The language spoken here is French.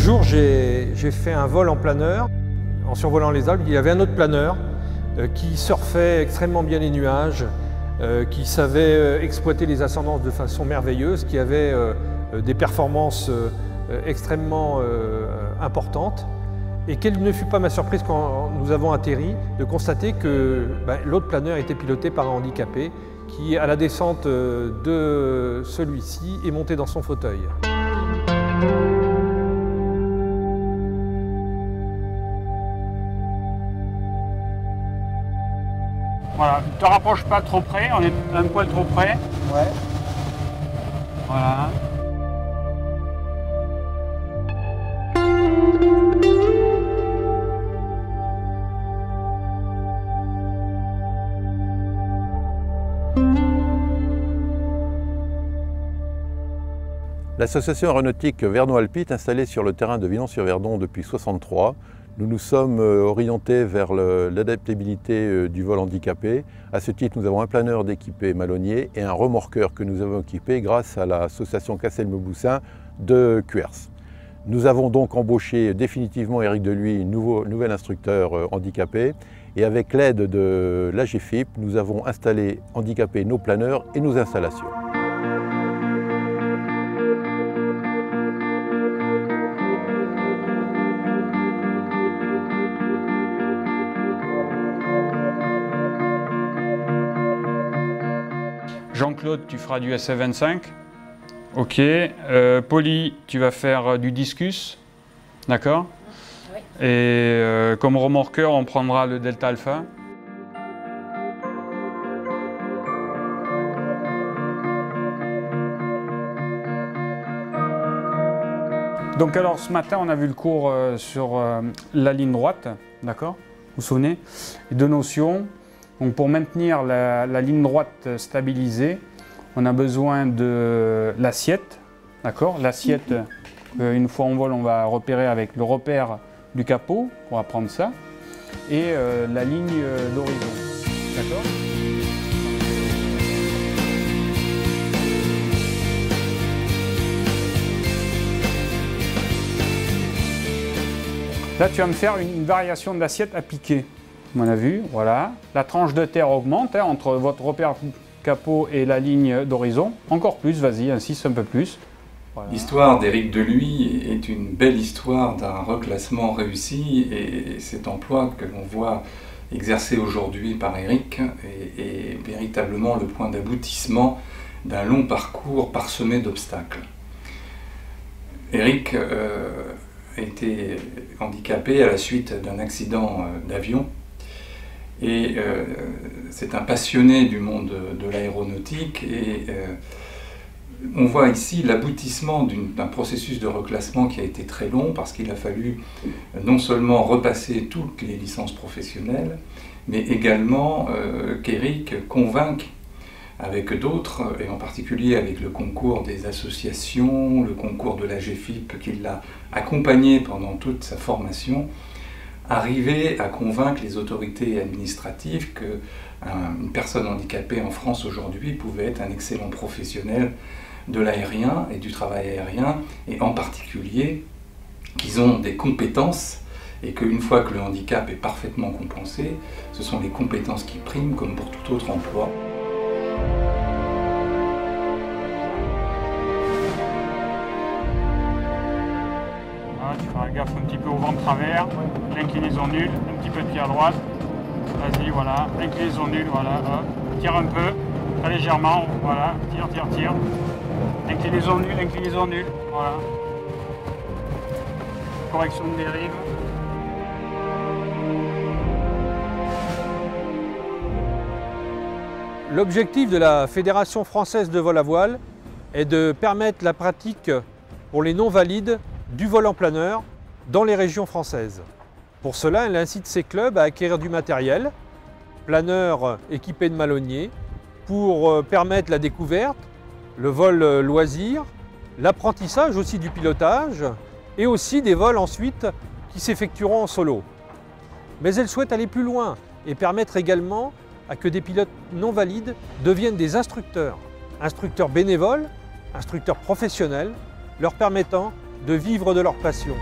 jour, j'ai fait un vol en planeur. En survolant les Alpes, il y avait un autre planeur qui surfait extrêmement bien les nuages, qui savait exploiter les ascendances de façon merveilleuse, qui avait des performances extrêmement importantes. Et quelle ne fut pas ma surprise quand nous avons atterri de constater que l'autre planeur était piloté par un handicapé qui, à la descente de celui-ci, est monté dans son fauteuil. Voilà, ne te rapproche pas trop près, on est un poil trop près. Ouais. Voilà. L'association aéronautique Vernon-Alpes est installée sur le terrain de Villon-sur-Verdon depuis 1963. Nous nous sommes orientés vers l'adaptabilité du vol handicapé. À ce titre, nous avons un planeur d'équipé Malonnier et un remorqueur que nous avons équipé grâce à l'association Cassel-Mauboussin de Cuers. Nous avons donc embauché définitivement Éric Deluy, nouvel instructeur handicapé, et avec l'aide de l'AGFIP, nous avons installé handicapé nos planeurs et nos installations. Jean-Claude, tu feras du SF25. Ok. Polly, tu vas faire du discus. D'accord? Oui. Et comme remorqueur, on prendra le Delta Alpha. Donc alors ce matin, on a vu le cours sur la ligne droite. D'accord? Vous vous souvenez? Deux notions. Donc pour maintenir la ligne droite stabilisée, on a besoin de l'assiette, d'accord? L'assiette, une fois en vol, on va repérer avec le repère du capot, on va prendre ça, et la ligne d'horizon, d'accord? Là, tu vas me faire une variation de l'assiette à piquer. On a vu, voilà. La tranche de terre augmente entre votre repère capot et la ligne d'horizon. Encore plus, vas-y, insiste un peu plus. Voilà. L'histoire d'Éric Deluy est une belle histoire d'un reclassement réussi et cet emploi que l'on voit exercé aujourd'hui par Éric est véritablement le point d'aboutissement d'un long parcours parsemé d'obstacles. Éric a été handicapé à la suite d'un accident d'avion. Et c'est un passionné du monde de l'aéronautique et on voit ici l'aboutissement d'un processus de reclassement qui a été très long parce qu'il a fallu non seulement repasser toutes les licences professionnelles, mais également qu'Éric convainque avec d'autres, et en particulier avec le concours des associations, le concours de l'AGFIP qui l'a accompagné pendant toute sa formation, arriver à convaincre les autorités administratives qu'une personne handicapée en France aujourd'hui pouvait être un excellent professionnel de l'aérien et du travail aérien, et en particulier qu'ils ont des compétences et qu'une fois que le handicap est parfaitement compensé, ce sont les compétences qui priment comme pour tout autre emploi. Tu feras gaffe un petit peu au vent de travers, l'inclinaison nulle, un petit peu de pied à droite. Vas-y, voilà, inclinaison nulle, voilà, hop. Tire un peu, très légèrement, voilà, tire, tire, tire. Inclinaison nulle, voilà. Correction de dérive. L'objectif de la Fédération française de vol à voile est de permettre la pratique pour les non-valides du vol en planeur dans les régions françaises. Pour cela, elle incite ses clubs à acquérir du matériel, planeur équipé de Malonnier, pour permettre la découverte, le vol loisir, l'apprentissage aussi du pilotage et aussi des vols ensuite qui s'effectueront en solo. Mais elle souhaite aller plus loin et permettre également à que des pilotes non valides deviennent des instructeurs bénévoles, instructeurs professionnels, leur permettant de vivre de leur passion.